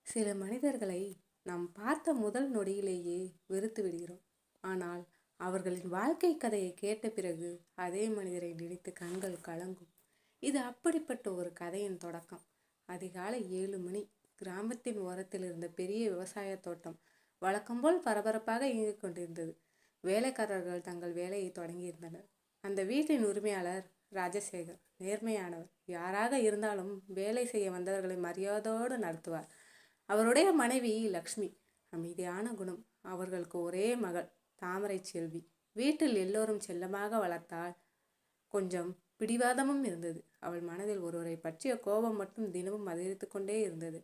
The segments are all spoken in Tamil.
சில மனிதர்களை நாம் பார்த்த முதல் நொடியிலேயே வெறுத்து விடுகிறோம். ஆனால் அவர்களின் வாழ்க்கை கதையை கேட்ட பிறகு அதே மனிதரை நினைத்து கண்கள் கலங்கும். இது அப்படிப்பட்ட ஒரு கதையின் தொடக்கம். அதிகாலை 7 மணி. கிராமத்தின் ஓரத்தில் இருந்த பெரிய விவசாய தோட்டம் வழக்கம்போல் பரபரப்பாக இயங்கிக் கொண்டிருந்தது. வேலைக்காரர்கள் தங்கள் வேலையை தொடங்கியிருந்தனர். அந்த வீட்டின் உரிமையாளர் ராஜசேகர் நேர்மையானவர். யாராக இருந்தாலும் வேலை செய்ய வந்தவர்களை மரியாதையோடு நடத்துவார். அவருடைய மனைவி லக்ஷ்மி அமைதியான குணம். அவர்களுக்கு ஒரே மகள் தாமரை செல்வி. வீட்டில் எல்லோரும் செல்லமாக வளர்த்தால் கொஞ்சம் பிடிவாதமும் இருந்தது. அவள் மனதில் ஒருவரை பற்றிய கோபம் மட்டும் தினமும் அதிகரித்து கொண்டே இருந்தது.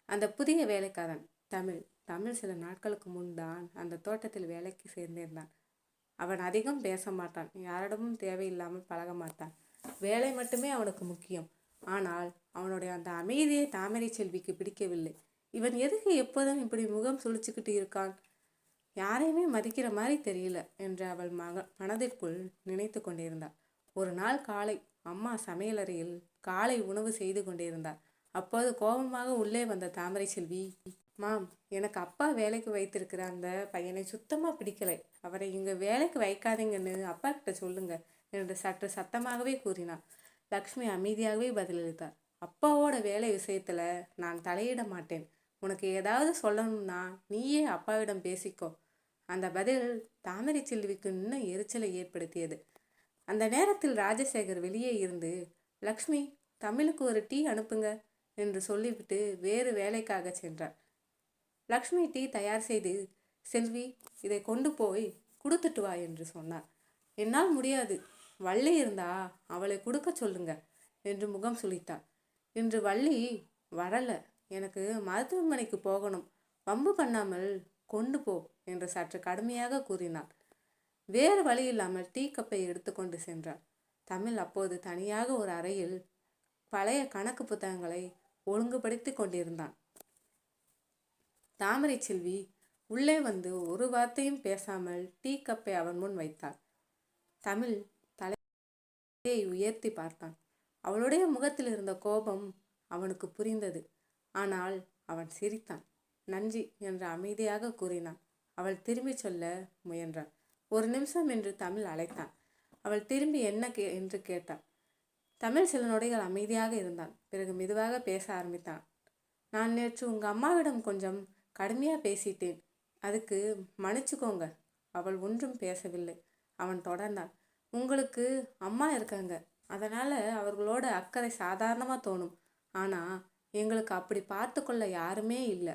அந்த புதிய வேலைக்காரன் தமிழ் சில நாட்களுக்கு முன் தான் அந்த தோட்டத்தில் வேலைக்கு சேர்ந்திருந்தான். அவன் அதிகம் பேச மாட்டான், யாரிடமும் தேவையில்லாமல் பழக மாட்டான். வேலை மட்டுமே அவனுக்கு முக்கியம். ஆனால் அவனுடைய அந்த அமைதியை தாமரை செல்விக்கு பிடிக்கவில்லை. இவன் எதுக்கு எப்போதும் இப்படி முகம் சுழிச்சுக்கிட்டு இருக்கான், யாரையுமே மதிக்கிற மாதிரி தெரியல என்று அவள் மனதிற்குள் நினைத்து கொண்டிருந்தாள். ஒரு நாள் காலை அம்மா சமையலறையில் காலை உணவு செய்து கொண்டிருந்தார். அப்போது கோபமாக உள்ளே வந்த தாமரை செல்வி, மாம், எனக்கு அப்பா வேலைக்கு வைத்திருக்கிற அந்த பையனை சுத்தமாக பிடிக்கலை. அவரை இங்கே வேலைக்கு வைக்காதீங்கன்னு அப்பா கிட்ட சொல்லுங்க என்று சற்று சத்தமாகவே கூறினார். லக்ஷ்மி அமைதியாகவே பதிலளித்தார். அப்பாவோட வேலை விஷயத்துல நான் தலையிட மாட்டேன். உனக்கு ஏதாவது சொல்லணும்னா நீயே அப்பாவிடம் பேசிக்கோ. அந்த பதில் தாமரை செல்விக்கு இன்னும் எரிச்சலை ஏற்படுத்தியது. அந்த நேரத்தில் ராஜசேகர் வெளியே இருந்து, லக்ஷ்மி, தமிழுக்கு ஒரு டீ அனுப்புங்க என்று சொல்லிவிட்டு வேறு வேலைக்காக சென்றார். லக்ஷ்மி டீ தயார் செய்து, செல்வி, இதை கொண்டு போய் கொடுத்துட்டு வா என்று சொன்னார். என்னால் முடியாது, வள்ளி இருந்தா அவளை கொடுக்க சொல்லுங்க என்று முகம் சுளித்தார். இன்று வள்ளி வரல, எனக்கு மருத்துவமனைக்கு போகணும், வம்பு பண்ணாமல் கொண்டு போ என்று சற்று கடுமையாக கூறினார். வேறு வழி இல்லாமல் டீ கப்பை எடுத்துக்கொண்டு சென்றார். தமிழ் அப்போது தனியாக ஒரு அறையில் பழைய கணக்கு புத்தகங்களை ஒழுங்குபடுத்தி கொண்டிருந்தான். தாமரை செல்வி உள்ளே வந்து ஒரு வார்த்தையும் பேசாமல் டீ கப்பை அவன் முன் வைத்தாள். தமிழ் தலையை உயர்த்தி பார்த்தான். அவளுடைய முகத்தில் இருந்த கோபம் அவனுக்கு புரிந்தது. ஆனால் அவன் சிரித்தான். நன்றி என்று அமைதியாக கூறினான். அவள் திரும்பி சொல்ல முயன்றாள். ஒரு நிமிஷம் என்று தமிழ் அழைத்தான். அவள் திரும்பி என்ன என்று கேட்டாள். தமிழ் சில நொடிகள் அமைதியாக இருந்தான். பிறகு மெதுவாக பேச ஆரம்பித்தான். நான் நேற்று உங்கள் அம்மாவிடம் கொஞ்சம் கடுமையாக பேசிட்டேன், அதுக்கு மன்னிச்சுக்கோங்க. அவள் ஒன்றும் பேசவில்லை. அவன் தொடர்ந்தான். உங்களுக்கு அம்மா இருக்காங்க, அதனால் அவர்களோட அக்கறை சாதாரணமாக தோணும். ஆனால் எங்களுக்கு அப்படி பார்த்து கொள்ள யாருமே இல்லை.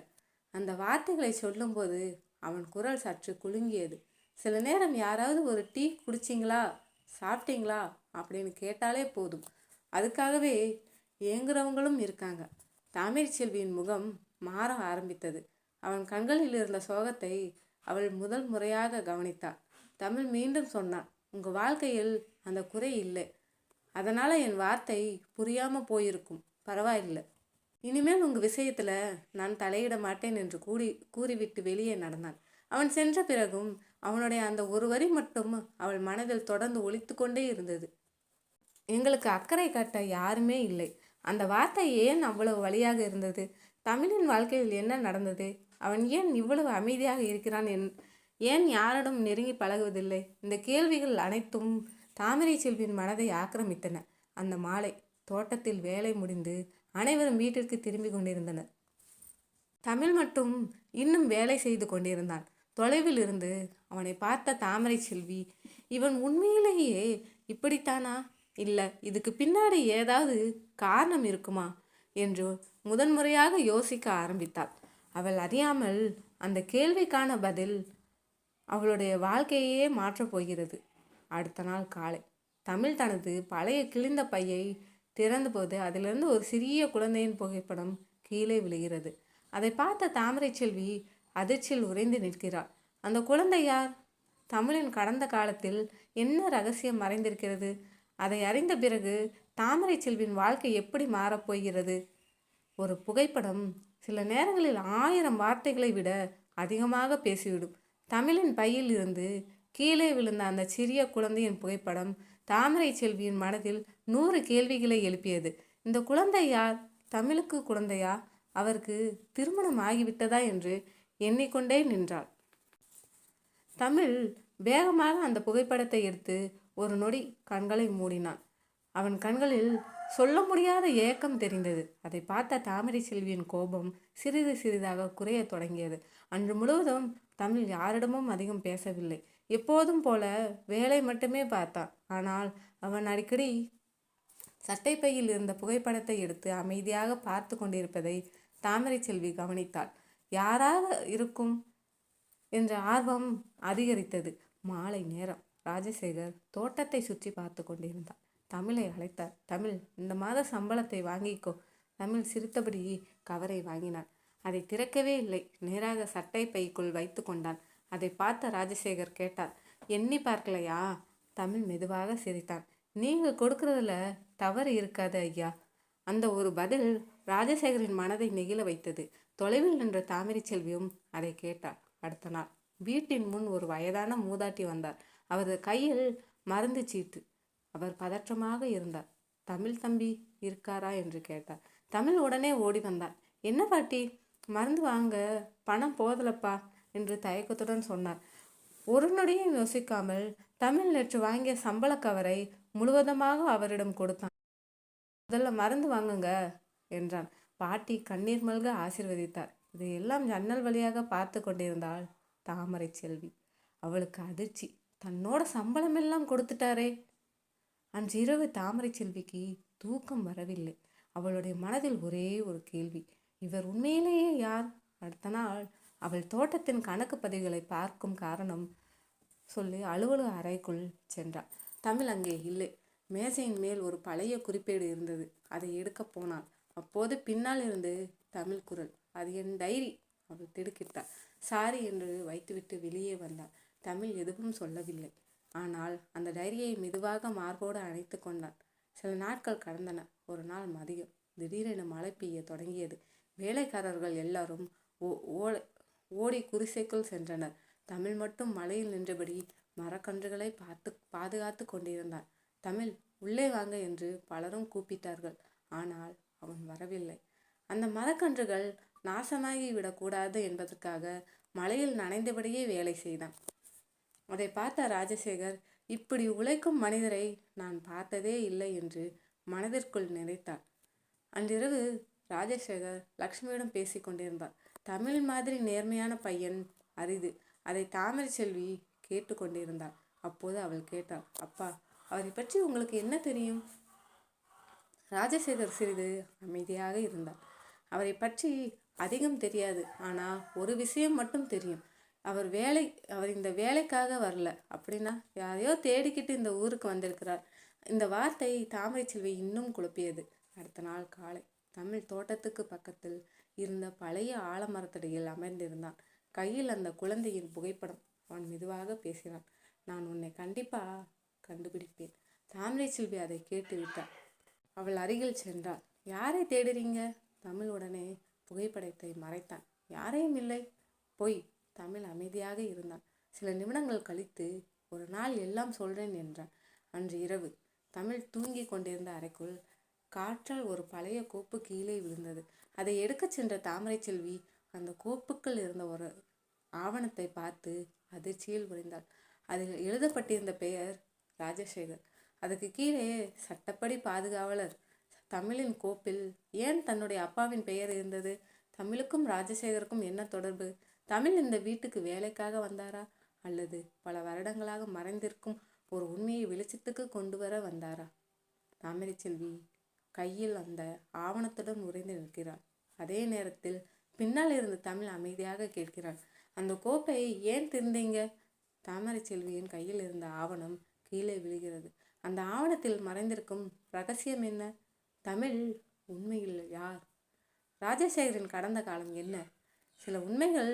அந்த வார்த்தைகளை சொல்லும்போது அவன் குரல் சற்று குலுங்கியது. சில நேரம் யாராவது ஒரு டீ குடிச்சிங்களா, சாப்பிட்டீங்களா அப்படின்னு கேட்டாலே போதும், அதுக்காகவே ஏங்குறவங்களும் இருக்காங்க. தாமரை செல்வியின் முகம் மாற ஆரம்பித்தது. அவன் கண்களில் இருந்த சோகத்தை அவள் முதல் முறையாக கவனித்தாள். தமிழ் மீண்டும் சொன்னான், உங்கள் வாழ்க்கையில் அந்த குறை இல்லை, அதனால் என் வார்த்தை புரியாமல் போயிருக்கும், பரவாயில்லை. இனிமேல் உங்கள் விஷயத்தில் நான் தலையிட மாட்டேன் என்று கூறிவிட்டு வெளியே நடந்தான். அவன் சென்ற பிறகும் அவனுடைய அந்த ஒரு வரி மட்டும் அவள் மனதில் தொடர்ந்து ஒலித்து கொண்டே இருந்தது. எங்களுக்கு அக்கறை காட்ட யாருமே இல்லை. அந்த வார்த்தை ஏன் அவ்வளவு வலியாக இருந்தது? தமிழின் வாழ்க்கையில் என்ன நடந்தது? அவன் ஏன் இவ்வளவு அமைதியாக இருக்கிறான்? ஏன் யாரிடம் நெருங்கி பழகுவதில்லை? இந்த கேள்விகள் அனைத்தும் தாமரை செல்வியின் மனதை ஆக்கிரமித்தன. அந்த மாலை தோட்டத்தில் வேலை முடிந்து அனைவரும் வீட்டிற்கு திரும்பி கொண்டிருந்தனர். தமிழ் மட்டும் இன்னும் வேலை செய்து கொண்டிருந்தான். தொலைவில் இருந்து அவனை பார்த்த தாமரை செல்வி, இவன் உண்மையிலேயே இப்படித்தானா, இல்லை இதுக்கு பின்னாடி ஏதாவது காரணம் இருக்குமா என்று முதன்முறையாக யோசிக்க ஆரம்பித்தாள். அவள் அறியாமல் அந்த கேள்விக்கான பதில் அவளுடைய வாழ்க்கையே மாற்றப் போகிறது. அடுத்த நாள் காலை தமிழ் தனது பழைய கிழிந்த பையை திறந்தபோது அதிலிருந்து ஒரு சிறிய குழந்தையின் புகைப்படம் கீழே விழுகிறது. அதை பார்த்த தாமரை செல்வி அதிர்ச்சியில் உறைந்து நிற்கிறாள். அந்த குழந்தை யார்? தமிழின் கடந்த காலத்தில் என்ன ரகசியம் மறைந்திருக்கிறது? அதை அறிந்த பிறகு தாமரை செல்வியின் வாழ்க்கை எப்படி மாறப்போகிறது? ஒரு புகைப்படம் சில நேரங்களில் 1000 வார்த்தைகளை விட அதிகமாக பேசிவிடும். தமிழின் பையில் இருந்து கீழே விழுந்த அந்த சிறிய குழந்தையின் புகைப்படம் தாமரை செல்வியின் மனதில் 100 கேள்விகளை எழுப்பியது. இந்த குழந்தை யார்? தமிழுக்கு குழந்தையா, அவருக்கு திருமணம் ஆகிவிட்டதா என்று எண்ணிக்கொண்டே நின்றாள். தமிழ் வேகமாக அந்த புகைப்படத்தை எடுத்து ஒரு நொடி கண்களை மூடினான். அவன் கண்களில் சொல்ல முடியாத ஏக்கம் தெரிந்தது. அதை பார்த்த தாமரை செல்வியின் கோபம் சிறிது சிறிதாக குறைய தொடங்கியது. அன்று முழுவதும் தமிழ் யாரிடமும் அதிகம் பேசவில்லை. எப்போதும் போல வேலை மட்டுமே பார்த்தான். ஆனால் அவன் அடிக்கடி சட்டைப்பையில் இருந்த புகைப்படத்தை எடுத்து அமைதியாக பார்த்து கொண்டிருப்பதை தாமரை செல்வி கவனித்தாள். யாராக இருக்கும் என்ற ஆர்வம் அதிகரித்தது. மாலை நேரம். ராஜசேகர் தோட்டத்தை சுற்றி பார்த்து கொண்டிருந்தார். தமிழை அழைத்தார். தமிழ், இந்த மாத சம்பளத்தை வாங்கிக்கோ. தமிழ் சிரித்தபடி கவரை வாங்கினான். அதை திறக்கவே இல்லை. நேராக சட்டை பைக்குள் வைத்து கொண்டான். அதை பார்த்த ராஜசேகர் கேட்டார், எண்ணி பார்க்கலையா? தமிழ் மெதுவாக சிரித்தான். நீங்க கொடுக்கறதுல தவறு இருக்காது ஐயா. அந்த ஒரு பதில் ராஜசேகரின் மனதை நெகிழ வைத்தது. தொலைவில் நின்ற தாமரை செல்வியும் அதை கேட்டார். அடுத்த நாள் வீட்டின் முன் ஒரு வயதான மூதாட்டி வந்தார். அவரது கையில் மருந்து சீட்டு. அவர் பதற்றமாக இருந்தார். தமிழ் தம்பி இருக்காரா என்று கேட்டார். தமிழ் உடனே ஓடி வந்தார். என்ன பாட்டி, மருந்து வாங்க பணம் போதலப்பா என்று தயக்கத்துடன் சொன்னார். ஒரு நொடியும் யோசிக்காமல் தமிழ் நேற்று வாங்கிய சம்பள கவரை முழுவதுமாக அவரிடம் கொடுத்தான். முதல்ல மருந்து வாங்குங்க என்றான். பாட்டி கண்ணீர் மல்க ஆசீர்வதித்தார். இதையெல்லாம் ஜன்னல் வழியாக பார்த்து கொண்டிருந்தாள் தாமரை செல்வி. அவளுக்கு அதிர்ச்சி. தன்னோட சம்பளம் எல்லாம் கொடுத்துட்டாரே. அன்றிரவு தாமரை செல்விக்கு தூக்கம் வரவில்லை. அவளுடைய மனதில் ஒரே ஒரு கேள்வி, இவர் உண்மையிலேயே யார்? அடுத்த நாள் அவள் தோட்டத்தின் கணக்கு பதிவுகளை பார்க்கும் காரணம் சொல்லி அலுவலக அறைக்குள் சென்றாள். தமிழ் அங்கே இல்லை. மேசையின் மேல் ஒரு பழைய குறிப்பேடு இருந்தது. அதை எடுக்க போனாள். அப்போது பின்னால் இருந்து தமிழ் குரல், அது என் டைரி. அவள் திடுக்கிட்டாள். சாரி என்று வைத்துவிட்டு வெளியே வந்தாள். தமிழ் எதுவும் சொல்லவில்லை. ஆனால் அந்த டைரியை மெதுவாக மார்போடு அணைத்து கொண்டான். சில நாட்கள் கடந்தன. ஒரு நாள் மதியம் திடீரென மழை பெய்ய தொடங்கியது. வேலைக்காரர்கள் எல்லாரும் ஓடி குடிசைக்குள் சென்றனர். தமிழ் மட்டும் மழையில் நின்றபடி மரக்கன்றுகளை பாதுகாத்து கொண்டிருந்தான். தமிழ், உள்ளே வாங்க என்று பலரும் கூப்பிட்டார்கள். ஆனால் அவன் வரவில்லை. அந்த மரக்கன்றுகள் நாசமாகி விடக்கூடாது என்பதற்காக மழையில் நனைந்தபடியே வேலை செய்தான். அதை பார்த்த ராஜசேகர், இப்படி உழைக்கும் மனிதரை நான் பார்த்ததே இல்லை என்று மனதிற்குள் நினைத்தார். அன்றிரவு ராஜசேகர் லக்ஷ்மியிடம் பேசி கொண்டிருந்தார். தமிழ் மாதிரி நேர்மையான பையன் அரிது. அதை தாமரை செல்வி கேட்டு கொண்டிருந்தாள். அப்போது அவள் கேட்டாள், அப்பா, அவரை பற்றி உங்களுக்கு என்ன தெரியும்? ராஜசேகர் சிறிது அமைதியாக இருந்தார். அவரை பற்றி அதிகம் தெரியாது. ஆனால் ஒரு விஷயம் மட்டும் தெரியும். அவர் இந்த வேலைக்காக வரல. அப்படின்னா யாரையோ தேடிக்கிட்டு இந்த ஊருக்கு வந்திருக்கிறார். இந்த வார்த்தை தாமரை செல்வி இன்னும் குழப்பியது. அடுத்த நாள் காலை தமிழ் தோட்டத்துக்கு பக்கத்தில் இருந்த பழைய ஆலமரத்தடியில் அமர்ந்திருந்தான். கையில் அந்த குழந்தையின் புகைப்படம். அவன் மெதுவாக பேசினான். நான் உன்னை கண்டிப்பா கண்டுபிடிப்பேன். தாமரை செல்வி அதை கேட்டு விட்டாள். அவள் அருகில் சென்றாள். யாரை தேடுறீங்க? தமிழ் உடனே புகைப்படத்தை மறைத்தான். யாரையும் இல்லை. பொய். தமிழ் அமைதியாக இருந்தான். சில நிமிடங்கள் கழித்து, ஒரு நாள் எல்லாம் சொல்றேன் என்றான். அன்று இரவு தமிழ் தூங்கி கொண்டிருந்த அறைக்குள் காற்றால் ஒரு பழைய கோப்பு கீழே விழுந்தது. அதை எடுக்கச் சென்ற தாமரை செல்வி அந்த கோப்புக்குள் இருந்த ஒரு ஆவணத்தை பார்த்து அதிர்ச்சியில் விழுந்தாள். அதில் எழுதப்பட்டிருந்த பெயர் ராஜசேகர். அதுக்கு கீழே சட்டப்படி பாதுகாவலர். தமிழின் கோப்பில் ஏன் தன்னுடைய அப்பாவின் பெயர் இருந்தது? தமிழுக்கும் ராஜசேகருக்கும் என்ன தொடர்பு? தமிழ் இந்த வீட்டுக்கு வேலைக்காக வந்தாரா, அல்லது பல வருடங்களாக மறைந்திருக்கும் ஒரு உண்மையை வெளிச்சத்துக்கு கொண்டு வர வந்தாரா? தாமரை செல்வி கையில் அந்த ஆவணத்துடன் உறைந்து நிற்கிறாள். அதே நேரத்தில் பின்னால் இருந்து தமிழ் அமைதியாக கேட்கிறாள், அந்த கோப்பை ஏன் திறந்தீங்க? தாமரை செல்வியின் கையில் இருந்த ஆவணம் கீழே விழுகிறது. அந்த ஆவணத்தில் மறைந்திருக்கும் ரகசியம் என்ன? தமிழ் உண்மையில் யார்? ராஜசேகரின் கடந்த காலம் என்ன? சில உண்மைகள்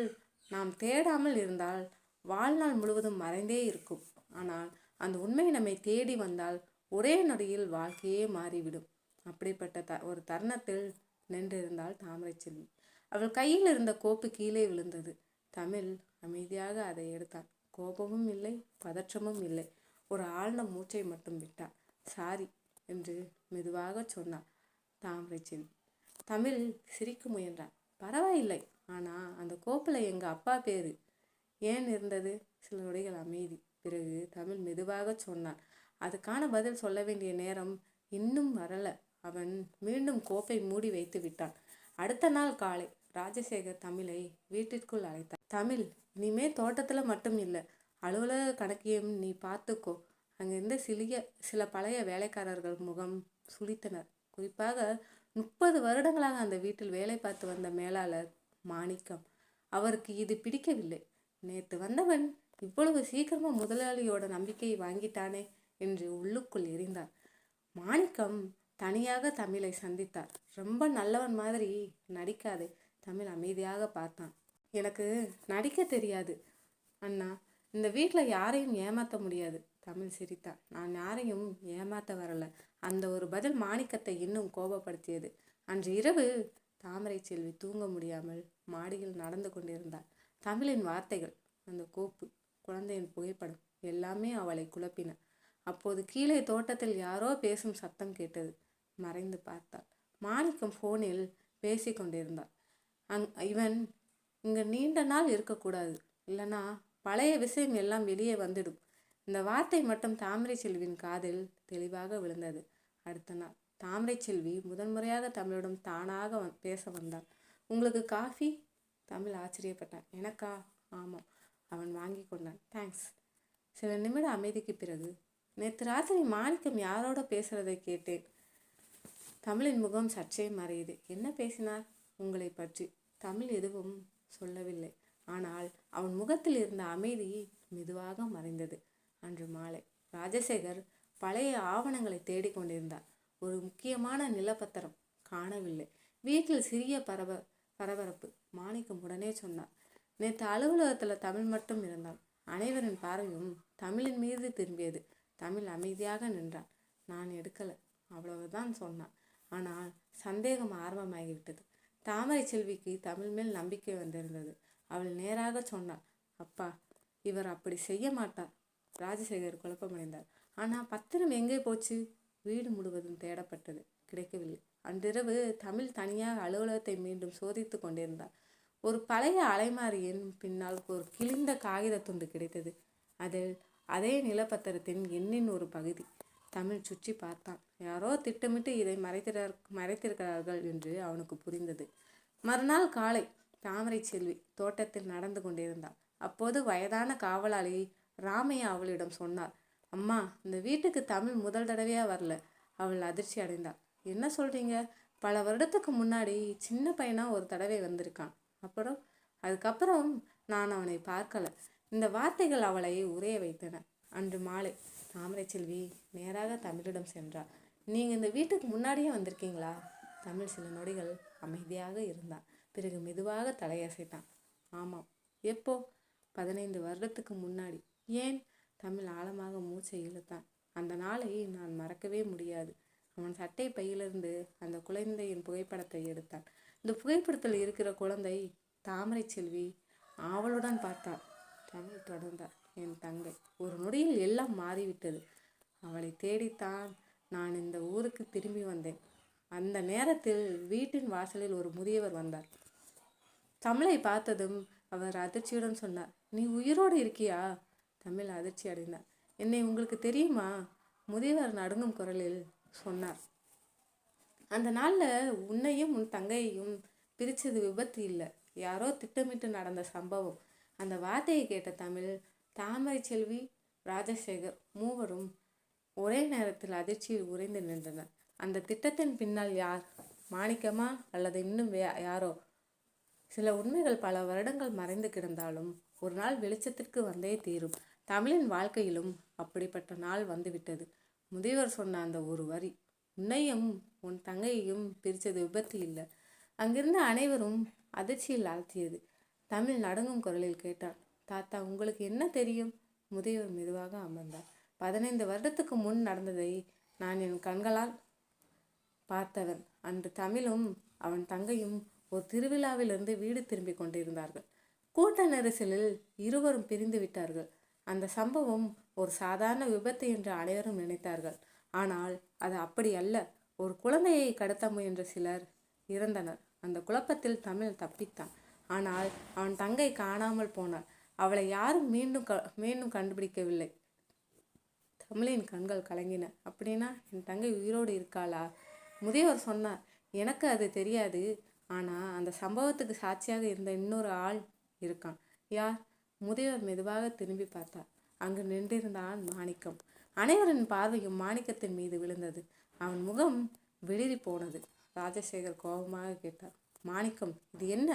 நாம் தேடாமல் இருந்தால் வாழ்நாள் முழுவதும் மறைந்தே இருக்கும். ஆனால் அந்த உண்மை நம்மை தேடி வந்தால் ஒரே நொடியில் வாழ்க்கையே மாறிவிடும். அப்படிப்பட்ட ஒரு தருணத்தில் நின்றிருந்தாள் தாமரை செல்வி. அவள் கையில் இருந்த கோப்பு கீழே விழுந்தது. தமிழ் அமைதியாக அதை எடுத்தான். கோபமும் இல்லை, பதற்றமும் இல்லை. ஒரு ஆழ்ந்த மூச்சை மட்டும் விட்டான். சாரி என்று மெதுவாக சொன்னாள் தாமரை செல்வி. தமிழ் சிரிக்க முயன்றான். பரவாயில்லை, ஆனால் அந்த கோப்பில் எங்கள் அப்பா பேர் ஏன் இருந்தது? சில நொடிகள் அமைதி. பிறகு தமிழ் மெதுவாக சொன்னான். அதுக்கான பதில் சொல்ல வேண்டிய நேரம் இன்னும் வரல. அவன் மீண்டும் கோப்பை மூடி வைத்து விட்டான். அடுத்த நாள் காலை ராஜசேகர் தமிழை வீட்டிற்குள் அழைத்தான். தமிழ், இனிமே தோட்டத்தில் மட்டும் இல்லை, அலுவலக கணக்கையும் நீ பார்த்துக்கோ. அங்கிருந்த சில பழைய வேலைக்காரர்கள் முகம் சுளித்தனர். குறிப்பாக 30 வருடங்களாக அந்த வீட்டில் வேலை பார்த்து வந்த மேலாளர் மாணிக்கம். அவருக்கு இது பிடிக்கவில்லை. நேற்று வந்தவன் இவ்வளவு சீக்கிரமா முதலாளியோட நம்பிக்கையை வாங்கிட்டானே என்று உள்ளுக்குள் எரிந்தார். மாணிக்கம் தனியாக தமிழை சந்தித்தார். ரொம்ப நல்லவன் மாதிரி நடிக்காதே. தமிழ் அமைதியாக பார்த்தான். எனக்கு நடிக்க தெரியாது அண்ணா. இந்த வீட்டில் யாரையும் ஏமாற்ற முடியாது. தமிழ் சிரித்தான். நான் யாரையும் ஏமாற்ற வரல. அந்த ஒரு பதில் மாணிக்கத்தை இன்னும் கோபப்படுத்தியது. அன்று இரவு தாமரை செல்வி தூங்க முடியாமல் மாடியில் நடந்து கொண்டிருந்தாள். தமிழின் வார்த்தைகள், அந்த கோப்பு, குழந்தையின் புகைப்படம் எல்லாமே அவளை குழப்பின. அப்போது கீழே தோட்டத்தில் யாரோ பேசும் சத்தம் கேட்டது. மறைந்து பார்த்தாள். மாணிக்கம் ஃபோனில் பேசி கொண்டிருந்தாள். இவன் இங்கே நீண்ட நாள் இருக்கக்கூடாது, இல்லைனா பழைய விஷயம் எல்லாம் வெளியே வந்துடும். இந்த வார்த்தை மட்டும் தாமரை செல்வியின் காதில் தெளிவாக விழுந்தது. அடுத்த நாள் தாமரை செல்வி முதன்முறையாக தமிழிடம் தானாக பேச வந்தாள். உங்களுக்கு காஃபி? தமிழ் ஆச்சரியப்பட்டான். எனக்கா? ஆமாம். அவன் வாங்கி கொண்டான். தேங்க்ஸ். சில நிமிட அமைதிக்கு பிறகு, நேற்று ராத்திரி மாணிக்கம் யாரோட பேசுறதை கேட்டேன். தமிழின் முகம் சற்றே மறையுது. என்ன பேசினார்? உங்களை பற்றி. தமிழ் எதுவும் சொல்லவில்லை. ஆனால் அவன் முகத்தில் இருந்த அமைதி மெதுவாக மறைந்தது. அன்று மாலை ராஜசேகர் பழைய ஆவணங்களை தேடிக்கொண்டிருந்தார். ஒரு முக்கியமான நிலப்பத்திரம் காணவில்லை. வீட்டில் சிறிய பரபரப்பு. மாணிக்கம் உடனே சொன்னார். நேற்று அலுவலகத்தில் தமிழ் மட்டும் இருந்தாள். அனைவரின் பார்வையும் தமிழின் மீது திரும்பியது. தமிழ் அமைதியாக நின்றான். நான் எடுக்கல, அவ்வளவுதான் சொன்னான். ஆனால் சந்தேகம் ஆரம்பமாகிவிட்டது. தாமரை செல்விக்கு தமிழ் மேல் நம்பிக்கை வந்திருந்தது. அவள் நேராக சொன்னாள். அப்பா, இவர் அப்படி செய்ய மாட்டார். ராஜசேகர் குழப்பமடைந்தார். ஆனால் பத்திரம் எங்கே போச்சு? வீடு முழுவதும் தேடப்பட்டது, கிடைக்கவில்லை. அன்றிரவு தமிழ் தனியாக அலுவலகத்தை மீண்டும் சோதித்து கொண்டிருந்தார். ஒரு பழைய அலைமாரியின் பின்னால் ஒரு கிழிந்த காகித துண்டு கிடைத்தது. அதில் அதே நிலப்பத்திரத்தின் எண்ணின் ஒரு பகுதி. தமிழ் சுற்றி பார்த்தான். யாரோ திட்டமிட்டு இதை மறைத்திருக்கிறார்கள் என்று அவனுக்கு புரிந்தது. மறுநாள் காலை தாமரை செல்வி தோட்டத்தில் நடந்து கொண்டிருந்தாள். அப்போது வயதான காவலாளி ராமையா அவளிடம் சொன்னார். அம்மா, இந்த வீட்டுக்கு தமிழ் முதல் தடவையா வரல. அவள் அதிர்ச்சி அடைந்தாள். என்ன சொல்றீங்க? பல வருடத்துக்கு முன்னாடி சின்ன பையனா ஒரு தடவை வந்திருக்கான். அதுக்கப்புறம் நான் அவனை பார்க்கல. இந்த வார்த்தைகள் அவளை உறைய வைத்தன. அன்று மாலை தாமரை செல்வி நேராக தமிழிடம் சென்றார். நீங்கள் இந்த வீட்டுக்கு முன்னாடியே வந்திருக்கீங்களா? தமிழ் சில நொடிகள் அமைதியாக இருந்தான். பிறகு மெதுவாக தலையசைத்தான். ஆமாம். எப்போ? 15 வருடத்துக்கு முன்னாடி. ஏன்? தமிழ் ஆழமாக மூச்சை இழுத்தான். அந்த நாளை நான் மறக்கவே முடியாது. அவன் சட்டை பையிலிருந்து அந்த குழந்தையின் புகைப்படத்தை எடுத்தான். இந்த புகைப்படத்தில் இருக்கிற குழந்தை தாமரை செல்வி ஆவலுடன் பார்த்தாள். தமிழ் தொடர்ந்தார். என் தங்கை. ஒரு நொடியில் எல்லாம் மாறிவிட்டது. அவளை தேடித்தான் நான் இந்த ஊருக்கு திரும்பி வந்தேன். அந்த நேரத்தில் வீட்டின் வாசலில் ஒரு முதியவர் வந்தார். தமிழை பார்த்ததும் அவர் அதிர்ச்சியுடன் சொன்னார். நீ உயிரோடு இருக்கியா? தமிழ் அதிர்ச்சி அடைந்தார். என்னை உங்களுக்கு தெரியுமா? முதியவர் நடுங்கும் குரலில் சொன்னார். அந்த நாளில் உன்னையும் உன் தங்கையையும் பிரித்தது விபத்து இல்லை, யாரோ திட்டமிட்டு நடந்த சம்பவம். அந்த வார்த்தையை கேட்ட தமிழ், தாமரை செல்வி, ராஜசேகர் மூவரும் ஒரே நேரத்தில் அதிர்ச்சியில் உறைந்து நின்றனர். அந்த திட்டத்தின் பின்னால் யார்? மாணிக்கமா அல்லது இன்னும் யாரோ? சில உண்மைகள் பல வருடங்கள் மறைந்து கிடந்தாலும் ஒரு நாள் வெளிச்சத்திற்கு வந்தே தீரும். தமிழின் வாழ்க்கையிலும் அப்படிப்பட்ட நாள் வந்துவிட்டது. முதியவர் சொன்ன அந்த ஒரு வரி உன்னையும் உன் தங்கையையும் பிரித்தது விபத்து இல்லை. அங்கிருந்த அனைவரும் அதிர்ச்சியில் ஆழ்த்தியது. தமிழ் நடுங்கும் குரலில் கேட்டார். தாத்தா, உங்களுக்கு என்ன தெரியும்? முதியவர் மெதுவாக அமர்ந்தார். 15 வருடத்துக்கு முன் நடந்ததை நான் என் கண்களால் பார்த்தவன். அன்று தமிழும் அவன் தங்கையும் ஒரு திருவிழாவிலிருந்து வீடு திரும்பி கொண்டிருந்தார்கள். கூட்ட நெரிசலில் இருவரும் பிரிந்து விட்டார்கள். அந்த சம்பவம் ஒரு சாதாரண விபத்து என்று அனைவரும் நினைத்தார்கள். ஆனால் அது அப்படி அல்ல. ஒரு குழந்தையை கடத்த முயன்ற சிலர் இறந்தனர். அந்த குழப்பத்தில் தமிழ் தப்பித்தான். ஆனால் அவன் தங்கை காணாமல் போனாள். அவளை யாரும் மீண்டும் கண்டுபிடிக்கவில்லை. தமிழின் கண்கள் கலங்கின. அப்படின்னா என் தங்கை உயிரோடு இருக்காளா? முதியவர் சொன்னார், எனக்கு அது தெரியாது. ஆனால் அந்த சம்பவத்துக்கு சாட்சியாக இருந்த இன்னொரு ஆள் இருக்கான். யார்? முதியவர் மெதுவாக திரும்பி பார்த்தார். அங்கு நின்றிருந்தான் மாணிக்கம். அனைவரின் பார்வையும் மாணிக்கத்தின் மீது விழுந்தது. அவன் முகம் வெளிரி போனது. ராஜசேகர் கோபமாக கேட்டார், மாணிக்கம், இது என்ன?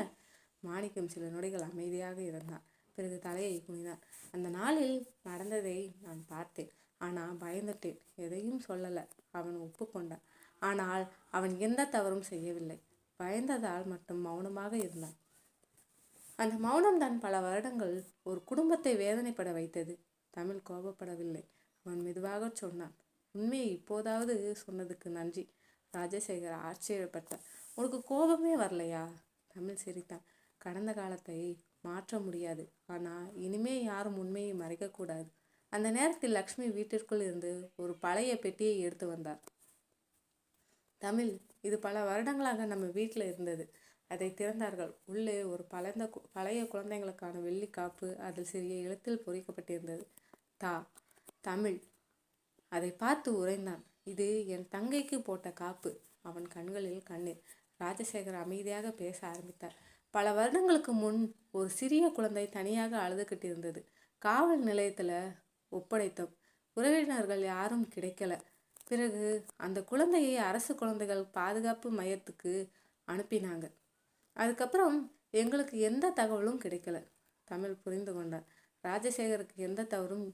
மாணிக்கம் சில நொடிகள் அமைதியாக இருந்தான். பிறகு தலையை குனிந்தான். அந்த நாளில் நடந்ததை நான் பார்த்தேன். ஆனால் பயந்துட்டேன். எதையும் சொல்லலை. அவன் ஒப்புக்கொண்டான். ஆனால் அவன் எந்த தவறும் செய்யவில்லை. பயந்ததால் மட்டும் மௌனமாக இருந்தான். அந்த மௌனம் தான் பல வருடங்கள் ஒரு குடும்பத்தை வேதனைப்பட வைத்தது. தமிழ் கோபப்படவில்லை. அவன் மெதுவாக சொன்னான், உண்மையை இப்போதாவது சொன்னதுக்கு நன்றி. ராஜசேகர் ஆச்சரியப்பட்டார். உனக்கு கோபமே வரலையா? தமிழ் சிரித்தான். கடந்த காலத்தை மாற்ற முடியாது. ஆனால் இனிமே யாரும் உண்மையை மறைக்கக்கூடாது. அந்த நேரத்தில் லக்ஷ்மி வீட்டிற்குள் இருந்து ஒரு பழைய பெட்டியை எடுத்து வந்தார். தமிழ், இது பல வருடங்களாக நம்ம வீட்டில் இருந்தது. அதை திறந்தார்கள். உள்ளே ஒரு பழைய குழந்தைங்களுக்கான வெள்ளி காப்பு அதில் சிறிய எழுத்தில் பொறிக்கப்பட்டிருந்தது. தமிழ் அதை பார்த்து உறைந்தான். இது என் தங்கைக்கு போட்ட காப்பு. அவன் கண்களில் கண்ணீர். ராஜசேகர் அமைதியாக பேச ஆரம்பித்தார். பல வருடங்களுக்கு முன் ஒரு சிறிய குழந்தை தனியாக அழுதுகிட்டு இருந்தது. காவல் நிலையத்தில் ஒப்படைத்தோம். உறவினர்கள் யாரும் கிடைக்கல. பிறகு அந்த குழந்தையை அரசு குழந்தைகள் பாதுகாப்பு மையத்துக்கு அனுப்பினாங்க. அதுக்கப்புறம் எங்களுக்கு எந்த தகவலும் கிடைக்கல. தமிழ் புரிந்து கொண்டார். ராஜசேகருக்கு எந்த தவறும்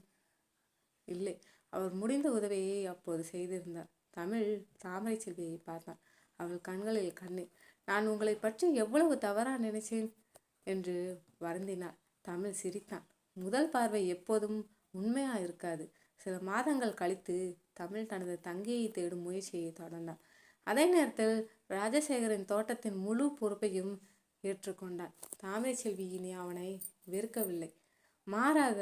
இல்லை. அவர் முடிந்த உதவியை அப்போது செய்திருந்தார். தமிழ் தாமரை செல்வியை பார்த்தான். அவள் கண்களில் கண்ணீர். நான் உங்களை பற்றி எவ்வளவு தவறா நினைச்சேன் என்று வருந்தினார். தமிழ் சிரித்தான். முதல் பார்வை எப்போதும் உண்மையா இருக்காது. சில மாதங்கள் கழித்து தமிழ் தனது தங்கையை தேடும் முயற்சியை தொடர்ந்தார். அதே நேரத்தில் ராஜசேகரின் தோட்டத்தின் முழு பொறுப்பையும் ஏற்றுக்கொண்டான். தாமரை செல்வி இனி அவனை வெறுக்கவில்லை. மாறாக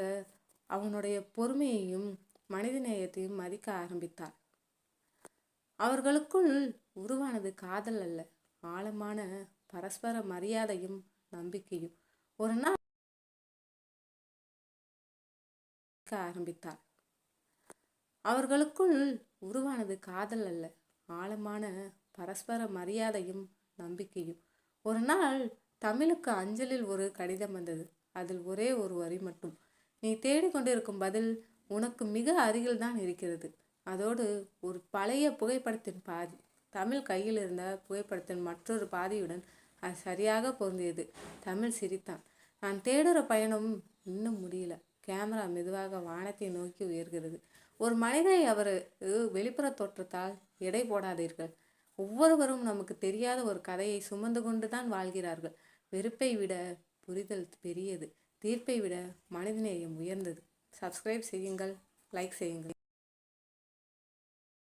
அவனுடைய பொறுமையையும் மனிதநேயத்தையும் மதிக்க ஆரம்பித்தார். அவர்களுக்குள் உருவானது காதல் அல்ல, ஆழமான பரஸ்பர மரியாதையும் நம்பிக்கையும். ஒரு நாள் ஆரம்பித்தார். அவர்களுக்குள் உருவானது காதல் அல்ல, ஆழமான பரஸ்பர மரியாதையும் நம்பிக்கையும். ஒரு நாள் தமிழுக்கு அஞ்சலில் ஒரு கடிதம் வந்தது. அதில் ஒரே ஒரு வரி மட்டும், நீ தேடிக்கொண்டிருக்கும் பதில் உனக்கு மிக அருகில் தான் இருக்கிறது. அதோடு ஒரு பழைய புகைப்படத்தின் பாதி. தமிழ் கையில் இருந்த புகைப்படத்தின் மற்றொரு பாதியுடன் அது சரியாக பொருந்தியது. தமிழ் சிரித்தான். நான் தேடுற பயணம் இன்னும் முடியல. கேமரா மெதுவாக வானத்தை நோக்கி உயர்கிறது. ஒரு மனிதரை அவர் வெளிப்புற தோற்றத்தால் எடை போடாதீர்கள். ஒவ்வொருவரும் நமக்கு தெரியாத ஒரு கதையை சுமந்து கொண்டு தான் வாழ்கிறார்கள். வெறுப்பை விட புரிதல் பெரியது. தீர்ப்பை விட மனிதநேயம் உயர்ந்தது. சப்ஸ்கிரைப் செய்யுங்கள், லைக் செய்யுங்கள்.